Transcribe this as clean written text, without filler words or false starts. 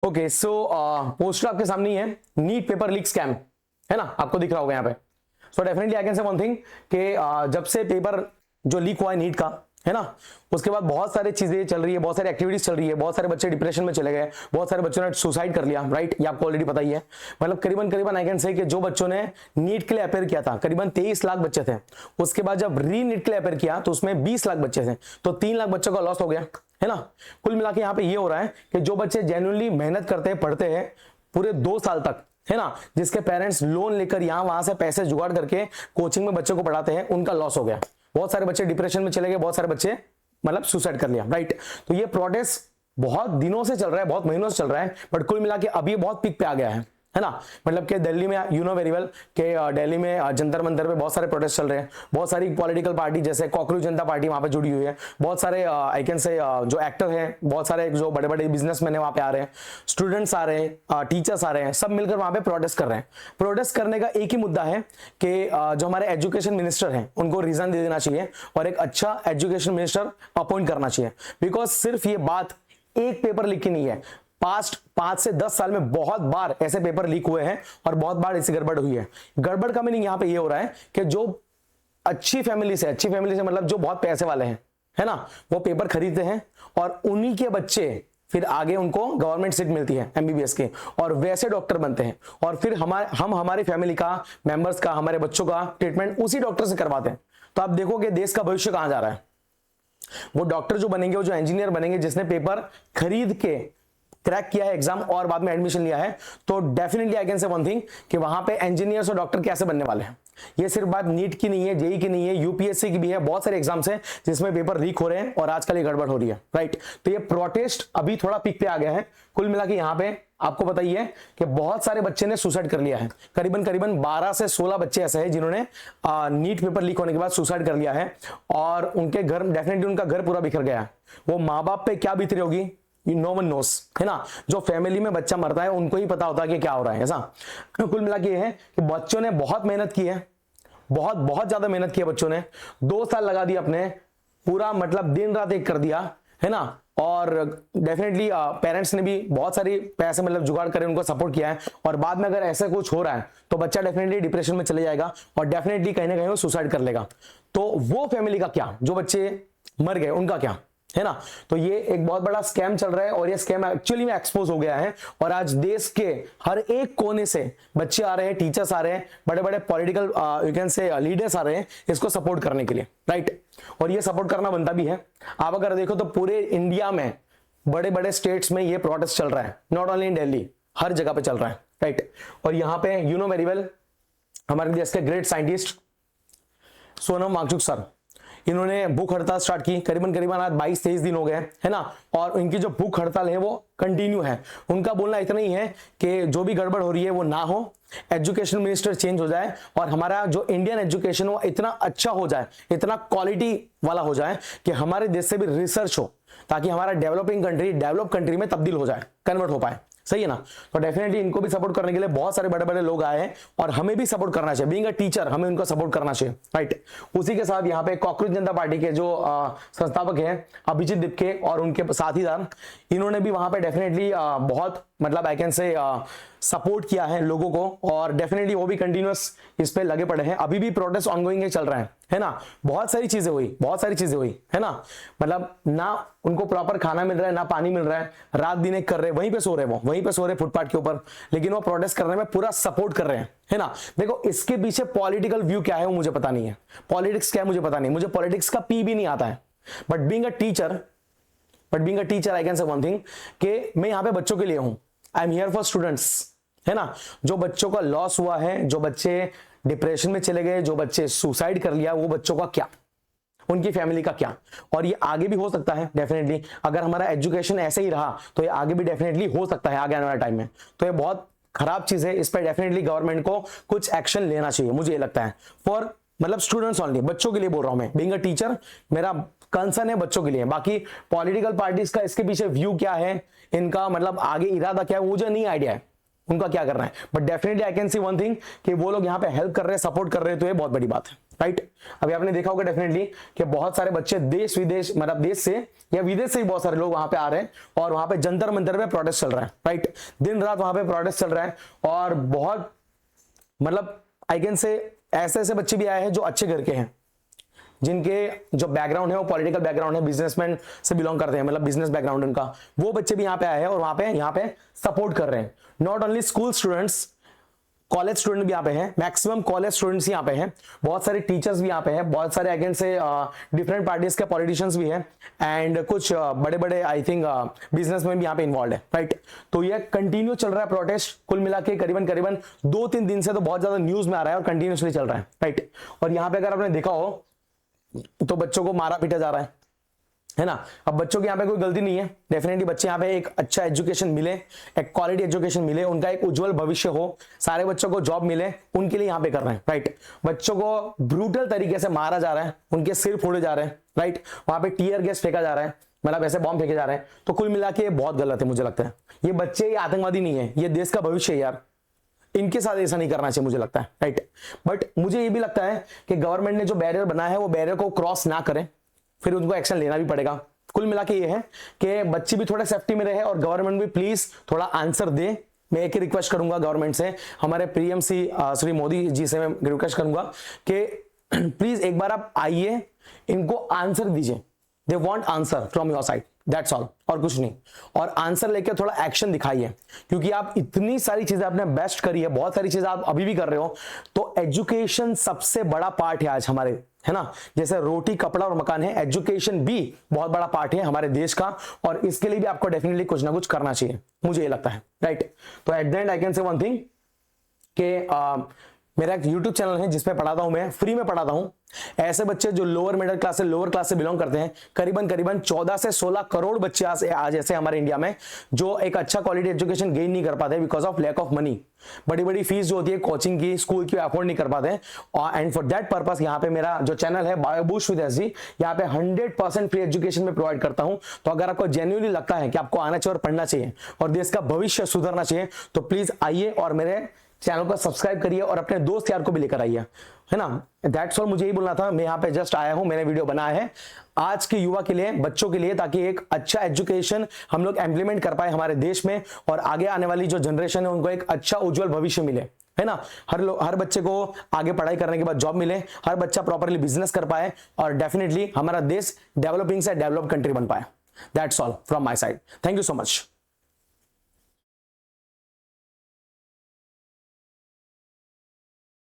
Okay so poster आपके सामने ही है, नीट पेपर लीक स्कैम, है ना, आपको दिख रहा होगा यहाँ पे। So definitely I can say one thing कि जब से पेपर जो लीक हुआ है नीट का, है ना, उसके बाद बहुत सारी चीजें चल रही है, बहुत सारी एक्टिविटीज चल रही है, बहुत सारे बच्चे डिप्रेशन में चले गए, बहुत सारे बच्चों ने सुसाइड कर लिया, राइट, ये आपको ऑलरेडी पता ही है। मतलब करीबन आई कैन से कि जो बच्चों ने नीट के लिए अपेयर किया था करीबन 23 लाख बच्चे थे, उसके बाद जब री नीट के लिए अपेयर किया तो उसमें 20 लाख बच्चे थे, तो 3 लाख बच्चों का लॉस हो गया, है ना। कुल मिला के यहाँ पे ये हो रहा है कि जो बच्चे जेन्युइनली मेहनत करते हैं, पढ़ते हैं पूरे 2 साल तक, है ना, जिसके पेरेंट्स लोन लेकर यहाँ वहां से पैसे जुगाड़ करके कोचिंग में बच्चों को पढ़ाते हैं, उनका लॉस हो गया। बहुत सारे बच्चे डिप्रेशन में चले गए, बहुत सारे बच्चे मतलब सुसाइड कर लिया, राइट। तो ये प्रोटेस्ट बहुत दिनों से चल रहा है, बहुत महीनों से चल रहा है, बट कुल मिला के अब ये बहुत पीक पे आ गया है ना। मतलब कि दिल्ली में यू नो वेरी वेल कि दिल्ली में जंतर मंतर पे बहुत सारे प्रोटेस्ट चल रहे हैं, बहुत सारी पॉलिटिकल पार्टी जैसे कॉकरोच जनता पार्टी वहां पे जुड़ी हुई है, बहुत सारे आई कैन से जो एक्टर हैं, बहुत सारे जो बड़े बड़े बिजनेसमैन है वहां पे आ रहे हैं, स्टूडेंट्स आ रहे हैं, टीचर्स आ रहे हैं, सब मिलकर वहां पे प्रोटेस्ट कर रहे हैं। प्रोटेस्ट करने का एक ही मुद्दा है कि जो हमारे एजुकेशन मिनिस्टर हैं उनको रीजन दे देना चाहिए और एक अच्छा एजुकेशन मिनिस्टर अपॉइंट करना चाहिए। बिकॉज सिर्फ ये बात एक पेपर लीक की नहीं है, पास्ट 5 से 10 साल में बहुत बार ऐसे पेपर लीक हुए हैं और बहुत बार ऐसी गड़बड़ हुई है। गड़बड़ का मीनिंग यहां पे ये हो रहा है कि जो अच्छी फैमिली से मतलब जो बहुत पैसे वाले हैं, है ना, वो पेपर खरीदते हैं और उन्हीं के बच्चे फिर आगे उनको गवर्नमेंट सीट मिलती है एमबीबीएस की और वैसे डॉक्टर बनते हैं और फिर हमारी फैमिली का मेंबर्स का, हमारे बच्चों का ट्रीटमेंट उसी डॉक्टर से करवाते हैं। तो आप देखोगे देश का भविष्य कहां जा रहा है। वो डॉक्टर जो बनेंगे, वो जो इंजीनियर बनेंगे, जिसने पेपर खरीद के क्रैक किया है एग्जाम और बाद में एडमिशन लिया है, तो definitely I can say one thing कि वहां पे इंजीनियर्स और डॉक्टर कैसे बनने वाले हैं। ये सिर्फ बात नीट की नहीं है, जेई की नहीं है, यूपीएससी की भी है, बहुत सारे एग्जाम्स हैं जिसमें पेपर लीक हो रहे हैं और आजकल ये गड़बड़ हो रही है, राइट। तो ये प्रोटेस्ट अभी थोड़ा पीक पे आ गया है। कुल मिला के यहाँ पे आपको बताइए कि बहुत सारे बच्चे ने सुसाइड कर लिया है, करीबन 12 से 16 बच्चे ऐसे हैं जिन्होंने नीट पेपर लीक होने के बाद सुसाइड कर लिया है और उनके घर डेफिनेटली उनका घर पूरा बिखर गया है। वो माँ बाप पे क्या बीत रही होगी, नो वन नोस, है ना। जो फैमिली में बच्चा मरता है उनको ही पता होता है कि क्या हो रहा है, ऐसा। कुल मिला के ये है कि बच्चों ने बहुत मेहनत की है, बहुत ज्यादा मेहनत की है बच्चों ने, 2 साल लगा दिया अपने, पूरा मतलब दिन रात एक कर दिया, है ना। और डेफिनेटली पेरेंट्स ने भी बहुत सारी पैसे मतलब जुगाड़ कर उनको सपोर्ट किया है और बाद में अगर ऐसा कुछ हो रहा है तो बच्चा डेफिनेटली डिप्रेशन में चले जाएगा और डेफिनेटली कहीं ना कहीं वो सुसाइड कर लेगा। तो वो फैमिली का क्या, जो बच्चे मर गए उनका क्या, है ना। तो ये एक बहुत बड़ा स्कैम चल रहा है और ये स्कैम एक्चुअली में एक्सपोज हो गया है और आज देश के हर एक कोने से बच्चे आ रहे हैं, टीचर्स आ रहे हैं, बड़े बड़े political you can say leaders आ रहे हैं इसको सपोर्ट करने के लिए, राइट। और ये सपोर्ट करना बनता भी है। आप अगर देखो तो पूरे इंडिया में बड़े बड़े स्टेट्स में ये प्रोटेस्ट चल रहा है, नॉट ओनली इन दिल्ली, हर जगह पे चल रहा है, राइट। और यहाँ पे यू नो वेरी वेल हमारे देश के great scientist Sonam Wangchuk sir, इन्होंने भूख हड़ताल स्टार्ट की, करीबन आज 22-23 दिन हो गए, है ना। और इनकी जो भूख हड़ताल है वो कंटिन्यू है। उनका बोलना इतना ही है कि जो भी गड़बड़ हो रही है वो ना हो, एजुकेशन मिनिस्टर चेंज हो जाए और हमारा जो इंडियन एजुकेशन वो इतना अच्छा हो जाए, इतना क्वालिटी वाला हो जाए कि हमारे देश से भी रिसर्च हो, ताकि हमारा डेवलप कंट्री में तब्दील हो जाए, कन्वर्ट हो पाए, सही है ना। तो डेफिनेटली इनको भी सपोर्ट करने के लिए बहुत सारे बड़े बड़े लोग आए हैं और हमें भी सपोर्ट करना चाहिए, बीइंग अ टीचर हमें उनको सपोर्ट करना चाहिए, राइट। उसी के साथ यहाँ पे कॉकरोच जनता पार्टी के जो संस्थापक हैं अभिजीत दिपके और उनके साथीदार, इन्होंने भी वहां पे डेफिनेटली बहुत मतलब आई कैन से सपोर्ट किया है लोगों को और डेफिनेटली वो भी कंटिन्यूअस इस पे लगे पड़े हैं। अभी भी प्रोटेस्ट ऑनगोइंग चल रहा है ना। बहुत सारी चीजें हुई, है ना। मतलब ना उनको प्रॉपर खाना मिल रहा है, ना पानी मिल रहा है, रात दिन एक कर रहे हैं, वहीं पे सो रहे फुटपाथ के ऊपर, लेकिन वो प्रोटेस्ट करने में पूरा सपोर्ट कर रहे हैं, है ना। देखो इसके पीछे पॉलिटिकल व्यू क्या है वो मुझे पता नहीं है, पॉलिटिक्स क्या है मुझे पता नहीं, मुझे पॉलिटिक्स का पी भी नहीं आता है, but being a teacher I can say one thing कि मैं यहाँ पे बच्चों के लिए हूं, I am here for students, है ना। जो बच्चों का लॉस हुआ है, जो बच्चे डिप्रेशन में चले गए, जो बच्चे सुसाइड कर लिया, वो बच्चों का क्या, उनकी फैमिली का क्या। और ये आगे भी हो सकता है डेफिनेटली, अगर हमारा एजुकेशन ऐसे ही रहा तो ये आगे भी डेफिनेटली हो सकता है आगे आने वाले टाइम में। तो ये बहुत खराब चीज है, इस पर डेफिनेटली गवर्नमेंट को कुछ एक्शन लेना चाहिए, मुझे ये लगता है। फॉर मतलब स्टूडेंट्स ओनली, बच्चों के लिए बोल रहा हूं मैं, बीइंग अ टीचर मेरा कंसर्न है बच्चों के लिए। बाकी पॉलिटिकल पार्टीज का इसके पीछे व्यू क्या है, इनका मतलब आगे इरादा क्या है, मुझे नहीं आइडिया है उनका क्या करना है, but definitely I can see one thing कि वो लोग यहाँ पे हेल्प कर रहे हैं, सपोर्ट कर रहे हैं, तो ये बहुत बड़ी बात है। राइट। अभी आपने देखा होगा डेफिनेटली कि बहुत सारे बच्चे देश विदेश, मतलब देश से या विदेश से भी बहुत सारे लोग वहां पे आ रहे हैं और वहां पे जंतर मंतर पे प्रोटेस्ट चल रहा है, राइट। दिन रात वहां पे प्रोटेस्ट चल रहा है और बहुत, मतलब आई कैन से ऐसे ऐसे बच्चे भी आए हैं जो अच्छे घर के हैं, जिनके जो बैकग्राउंड है वो पॉलिटिकल बैकग्राउंड है, बिजनेसमैन से बिलोंग करते हैं, मतलब बिजनेस बैकग्राउंड उनका, वो बच्चे भी यहाँ पे आए हैं और वहां पे यहाँ पे सपोर्ट कर रहे हैं। Not only school students, college student भी यहाँ पे हैं, मैक्सिमम कॉलेज स्टूडेंट्स यहाँ पे हैं, बहुत सारे टीचर्स भी यहाँ पे हैं, बहुत सारे अगेन से डिफरेंट पार्टीज के पॉलिटिशियंस भी हैं एंड कुछ बड़े बड़े आई थिंक बिजनेसमैन भी यहाँ पे इन्वॉल्व है, राइट। तो ये कंटिन्यू चल रहा है प्रोटेस्ट, कुल मिला के करीबन करीबन 2-3 दिन से तो बहुत ज्यादा न्यूज में आ रहा है और कंटिन्यूसली चल रहा है, राइट। और यहाँ पे अगर आपने देखा हो तो बच्चों को मारा पीटा जा रहा है ना। अब बच्चों की यहाँ पे कोई गलती नहीं है, डेफिनेटली बच्चे यहाँ पे एक अच्छा एजुकेशन मिले, एक क्वालिटी एजुकेशन मिले, उनका एक उज्जवल भविष्य हो, सारे बच्चों को जॉब मिले, उनके लिए यहाँ पे कर रहे हैं, राइट। बच्चों को ब्रूटल तरीके से मारा जा रहा है, उनके सिर फोड़े जा रहे हैं, राइट। वहां पे टीयर गैस फेंका जा रहा है, मतलब ऐसे बॉम्ब फेंके जा रहे हैं। तो कुल मिला के बहुत गलत है, मुझे लगता है ये बच्चे ये आतंकवादी नहीं है, ये देश का भविष्य है यार, इनके साथ ऐसा नहीं करना चाहिए मुझे लगता है, राइट। बट मुझे ये भी लगता है कि गवर्नमेंट ने जो बैरियर बनाया है वो बैरियर को क्रॉस ना करें, फिर उनको एक्शन लेना भी पड़ेगा। कुल मिला के ये है कि बच्चे भी थोड़ा सेफ्टी में रहे और गवर्नमेंट भी प्लीज थोड़ा आंसर दे। मैं एक ही रिक्वेस्ट करूंगा गवर्नमेंट से, हमारे पीएम श्री मोदी जी से मैं रिक्वेस्ट करूंगा कि प्लीज एक बार आप आइए, इनको आंसर दीजिए, they want answer from your side, that's all, और कुछ नहीं। और आंसर लेके थोड़ा एक्शन दिखाइए, क्योंकि आप इतनी सारी चीजें आपने बेस्ट करी है, बहुत सारी चीजें आप अभी भी कर रहे हो, तो एजुकेशन सबसे बड़ा पार्ट है आज हमारे, है ना। जैसे रोटी कपड़ा और मकान है, एजुकेशन भी बहुत बड़ा पार्ट है हमारे देश का, और इसके लिए भी आपको डेफिनेटली कुछ ना कुछ करना चाहिए, मुझे ये लगता है, राइट। तो at the and I can say one thing कि मेरा एक YouTube चैनल है जिसमें पढ़ाता हूं, मैं फ्री में पढ़ाता हूं ऐसे बच्चे जो लोअर मिडिल क्लास से, लोअर क्लास से बिलोंग करते हैं। करीबन 14 से 16 करोड़ बच्चे आज ऐसे हमारे इंडिया में जो एक अच्छा क्वालिटी एजुकेशन गेन नहीं कर पाते because of lack of money. बड़ी बड़ी फीस जो होती है कोचिंग की, स्कूल की, अफोर्ड नहीं कर पाते। एंड फॉर दैट पर्पस यहाँ पे मेरा जो चैनल है बायोबूस्ट विद एसजी, यहाँ पे 100% फ्री एजुकेशन में प्रोवाइड करता हूँ। तो अगर आपको जेन्युइनली लगता है कि आपको आना चाहिए और पढ़ना चाहिए और देश का भविष्य सुधरना चाहिए, तो प्लीज आइए और मेरे चैनल को सब्सक्राइब करिए और अपने दोस्त यार को भी लेकर आइए, है ना। दैट्स ऑल, मुझे यही बोलना था। मैं यहाँ पे जस्ट आया हूँ, मैंने वीडियो बनाया है आज के युवा के लिए, बच्चों के लिए, ताकि एक अच्छा एजुकेशन हम लोग इंप्लीमेंट कर पाए हमारे देश में और आगे आने वाली जो जनरेशन है उनको एक अच्छा उज्जवल भविष्य मिले, है ना। हर बच्चे को आगे पढ़ाई करने के बाद जॉब मिले, हर बच्चा प्रॉपरली बिजनेस कर पाए और डेफिनेटली हमारा देश डेवलपिंग से डेवलप कंट्री बन पाए। That's all from my side, thank you so much.